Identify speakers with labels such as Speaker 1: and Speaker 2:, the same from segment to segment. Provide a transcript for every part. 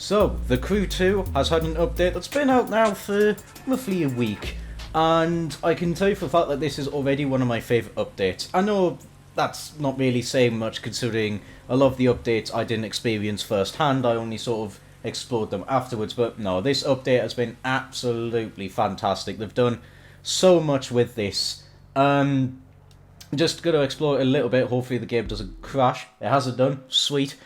Speaker 1: So, the Crew 2 has had an update that's been out now for roughly a week, and I can tell you for a fact that this is already one of my favourite updates. I know that's not really saying much considering a lot of the updates I didn't experience firsthand, I only sort of explored them afterwards, but no, this update has been absolutely fantastic. They've done so much with this. Just going to explore it a little bit, hopefully the game doesn't crash. It hasn't done, sweet.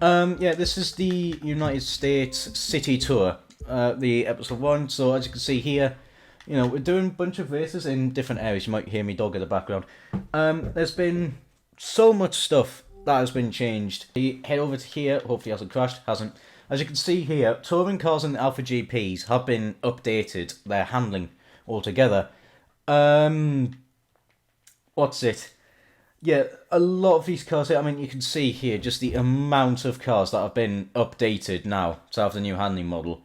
Speaker 1: Yeah, this is the United States City Tour, the episode 1. So as you can see here, you know, we're doing a bunch of races in different areas. You might hear me dog in the background. There's been so much stuff that has been changed. You head over to here, hopefully it hasn't crashed, hasn't. As you can see here, touring cars and Alpha GPs have been updated, their handling altogether. What's it? Yeah, a lot of these cars here, I mean, you can see here just the amount of cars that have been updated now to have the new handling model.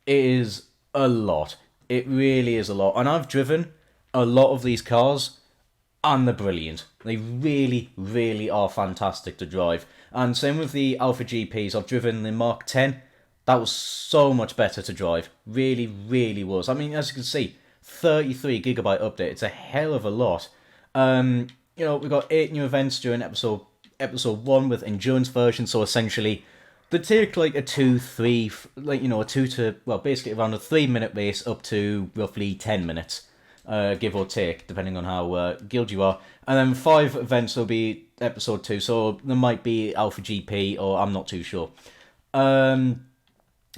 Speaker 1: It is a lot. It really is a lot. And I've driven a lot of these cars, and they're brilliant. They really, really are fantastic to drive. And same with the Alpha GPs. I've driven the Mark 10. That was so much better to drive. Really, really was. I mean, as you can see, 33GB update. It's a hell of a lot. You know, we've got 8 new events during episode 1 with endurance version, so essentially they take like a 2-3, like, you know, a 2 to, well, basically around a 3-minute race up to roughly 10 minutes, give or take, depending on how guild you are. And then 5 events will be episode 2, so there might be Alpha GP, or I'm not too sure. I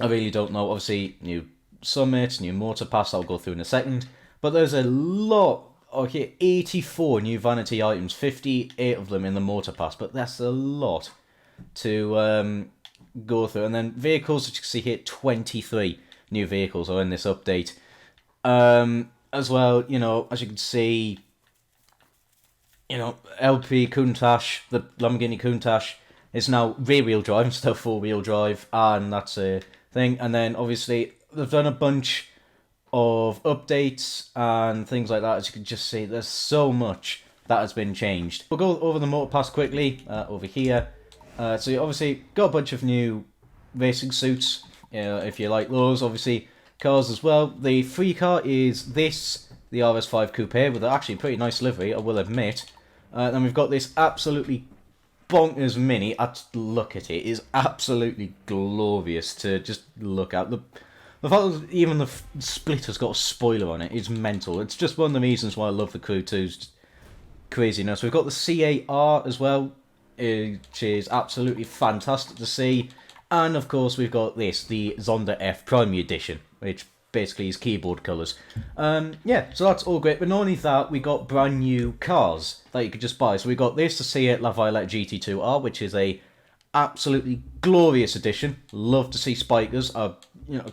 Speaker 1: really don't know. Obviously, new summits, new motor pass, I'll go through in a second. But there's a lot. Okay, 84 new vanity items, 58 of them in the motor pass, but that's a lot to go through. And then vehicles, as you can see here, 23 new vehicles are in this update. As well, you know, as you can see, you know, LP Countach, the Lamborghini Countach, is now rear-wheel drive instead of four-wheel drive, and that's a thing. And then, obviously, they've done a bunch of updates and things like that. As you can just see, there's so much that has been changed. We'll go over the motor pass quickly over here. So you obviously got a bunch of new racing suits, if you like those. Obviously cars as well. The free car is this, the RS5 Coupe, with actually a pretty nice livery, I will admit. Then we've got this absolutely bonkers Mini. Look at it. It is absolutely glorious to just look at. The fact that even the splitter's got a spoiler on it is mental. It's just one of the reasons why I love the Crew 2's craziness. We've got the CAR as well, which is absolutely fantastic to see. And of course we've got this, the Zonda F Primary Edition, which basically is keyboard colours. Yeah, so that's all great. But not only that, we got brand new cars that you could just buy. So we got this, the Seat La Violette GT2R, which is a absolutely glorious edition. Love to see spikers. I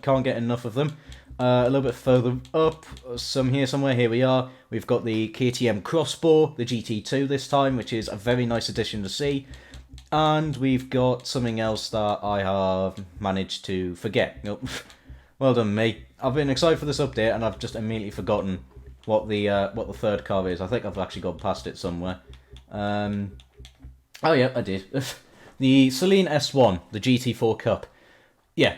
Speaker 1: can't get enough of them. A little bit further up, some here somewhere, here we are. We've got the KTM Crossbow, the GT2 this time, which is a very nice addition to see. And we've got something else that I have managed to forget. Well done, me. I've been excited for this update, and I've just immediately forgotten what the third car is. I think I've actually gone past it somewhere. Oh yeah, I did. The Celine S1, the GT4 Cup. Yeah.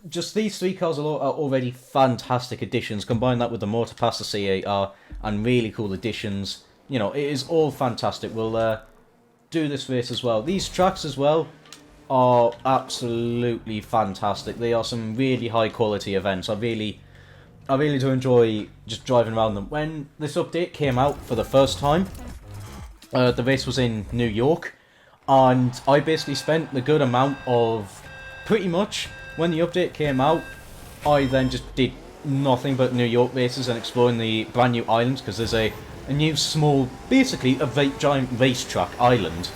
Speaker 1: Just these 3 cars are already fantastic additions. Combine that with the motor pass, the CAR, and really cool additions. You know, it is all fantastic. We'll do this race as well. These tracks as well are absolutely fantastic. They are some really high quality events. I really do enjoy just driving around them. When this update came out for the first time, the race was in New York, and I basically spent the good amount of pretty much. When the update came out, I then just did nothing but New York races and exploring the brand new islands, because there's a new small, basically a giant racetrack island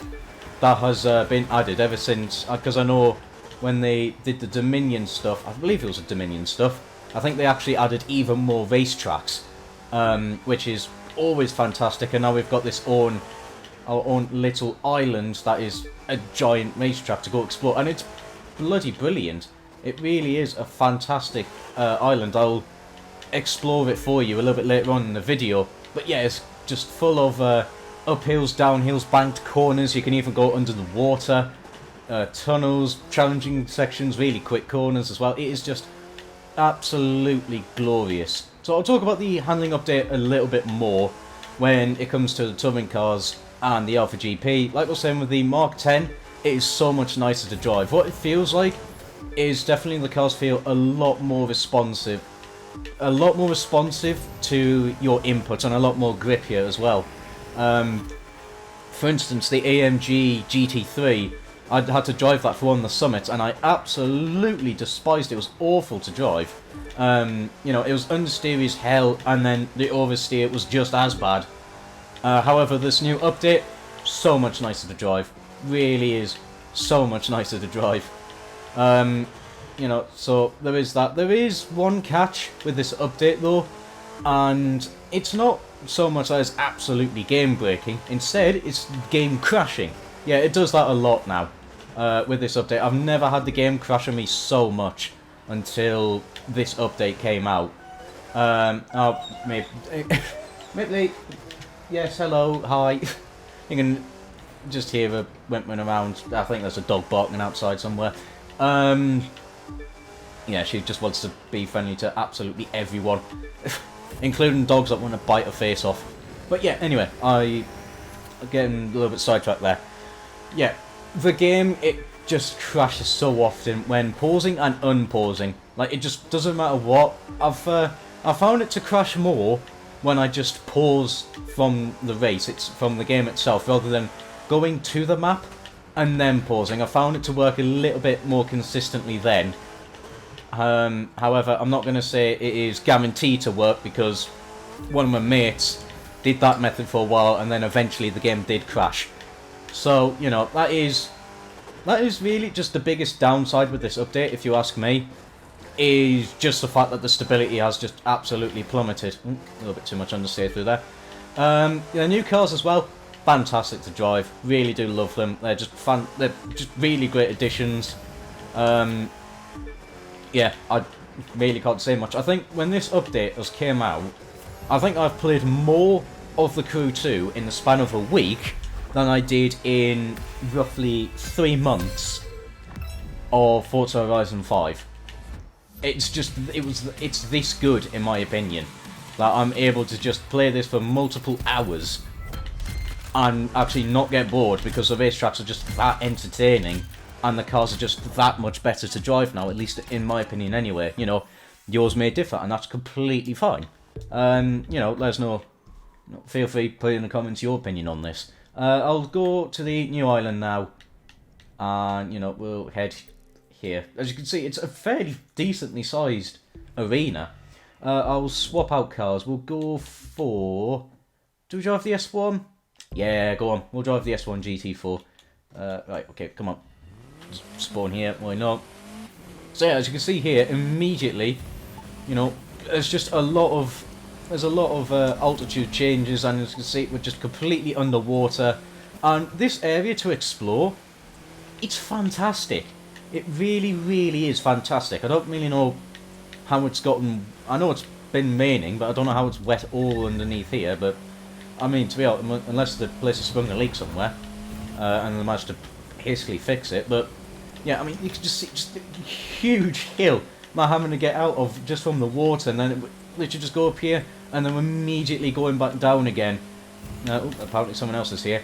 Speaker 1: that has been added ever since, because I know when they did the Dominion stuff, I believe it was the Dominion stuff, I think they actually added even more racetracks, which is always fantastic. And now we've got our own little island that is a giant racetrack to go explore, and it's bloody brilliant. It really is a fantastic island. I'll explore it for you a little bit later on in the video. But yeah, it's just full of uphills, downhills, banked corners. You can even go under the water. tunnels, challenging sections, really quick corners as well. It is just absolutely glorious. So I'll talk about the handling update a little bit more when it comes to the touring cars and the Alpha GP. Like I was saying with the Mark 10, it is so much nicer to drive. What it feels like is definitely the cars feel a lot more responsive to your inputs and a lot more grippier as well. For instance, the AMG GT3, I had to drive that for one of the summits, and I absolutely despised it. It was awful to drive. You know, it was understeery as hell, and then the oversteer was just as bad. However, this new update, so much nicer to drive. Really is so much nicer to drive. You know, so there is that. There is one catch with this update though, and it's not so much that it's absolutely game breaking. Instead, it's game crashing. Yeah, it does that a lot now with this update. I've never had the game crash on me so much until this update came out. Oh, maybe, yes, hello, hi. You can just hear her whimpering around. I think there's a dog barking outside somewhere. Yeah, she just wants to be friendly to absolutely everyone, including dogs that want to bite her face off. But yeah, anyway, I'm getting a little bit sidetracked there. Yeah, the game, it just crashes so often when pausing and unpausing. Like, it just doesn't matter what. I found it to crash more when I just pause from the race, it's from the game itself, rather than going to the map and then pausing. I found it to work a little bit more consistently then. However, I'm not going to say it is guaranteed to work, because one of my mates did that method for a while and then eventually the game did crash. So, you know, that is really just the biggest downside with this update, if you ask me, is just the fact that the stability has just absolutely plummeted. A little bit too much understeer through there. The new cars as well, fantastic to drive. Really do love them. They're just fun. They're just really great additions. Yeah, I really can't say much. I think when this update has came out, I think I've played more of The Crew 2 in the span of a week than I did in roughly 3 months of Forza Horizon 5. It's this good in my opinion, that I'm able to just play this for multiple hours and actually not get bored, because the racetracks are just that entertaining and the cars are just that much better to drive now, at least in my opinion anyway. You know, yours may differ and that's completely fine. You know, let us know. Feel free to put in the comments your opinion on this. I'll go to the new island now, and you know, we'll head here. As you can see, it's a fairly decently sized arena. I'll swap out cars. We'll go for... Do we drive the S1? Yeah, go on. We'll drive the S1 GT4. Right, okay, come on. Just spawn here, why not? So yeah, as you can see here, immediately, you know, there's just a lot of... There's a lot of altitude changes, and as you can see, we're just completely underwater. And this area to explore, it's fantastic. It really, really is fantastic. I don't really know how it's gotten... I know it's been raining, but I don't know how it's wet all underneath here. But, I mean, to be honest, unless the place has sprung a leak somewhere, and they managed to hastily fix it. But, yeah, I mean, you can just see just a huge hill I'm having to get out of just from the water, and then it literally just go up here, and then immediately going back down again. Apparently someone else is here.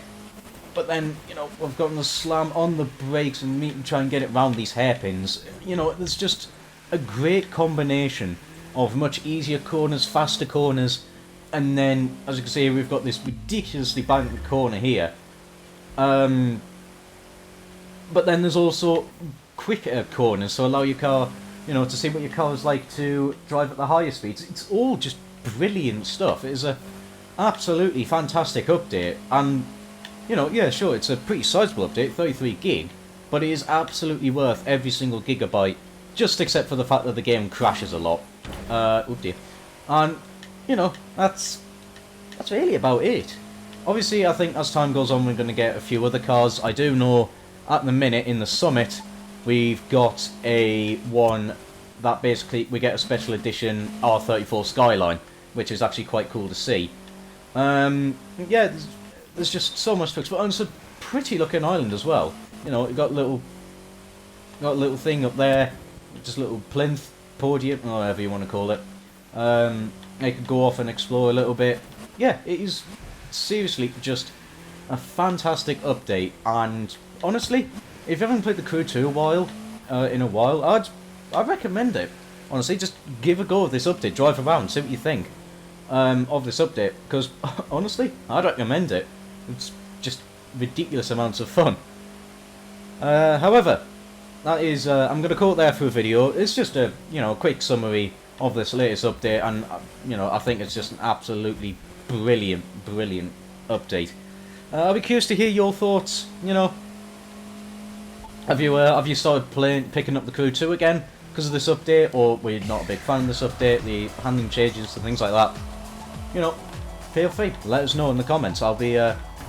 Speaker 1: But then, you know, we've got to slam on the brakes and try and get it round these hairpins. You know, there's just a great combination of much easier corners, faster corners, and then, as you can see, we've got this ridiculously banked corner here. But then there's also quicker corners, so allow your car, you know, to see what your car is like to drive at the higher speeds. It's all just brilliant stuff. It is a absolutely fantastic update, and you know, yeah, sure, it's a pretty sizable update, 33 gig, but it is absolutely worth every single gigabyte, just except for the fact that the game crashes a lot. Oh dear. And, you know, that's really about it. Obviously, I think as time goes on, we're going to get a few other cars. I do know, at the minute, in the Summit, we've got a one that basically, we get a special edition R34 Skyline, which is actually quite cool to see. Yeah, there's just so much to explore, and it's a pretty looking island as well. You know, you've got little got a little thing up there, just a little plinth, podium, or whatever you want to call it. They could go off and explore a little bit. Yeah, it is seriously just a fantastic update, and honestly, if you haven't played The Crew 2 in a while, I'd recommend it. Honestly, just give a go of this update, drive around, see what you think of this update, because honestly, I'd recommend it. It's just ridiculous amounts of fun. However, that is, I'm going to call it there for a video. It's just a, quick summary of this latest update, and, I think it's just an absolutely brilliant update. I'll be curious to hear your thoughts, Have you started picking up The Crew 2 again because of this update, or were you not a big fan of this update, the handling changes and things like that? Feel free, let us know in the comments. I'll be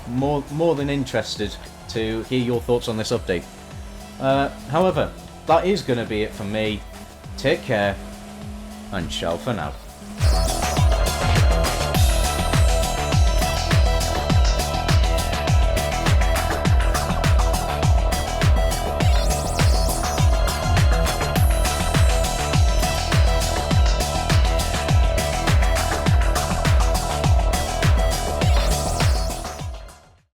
Speaker 1: more than interested to hear your thoughts on this update. However, that is going to be it from me. Take care, and ciao for now.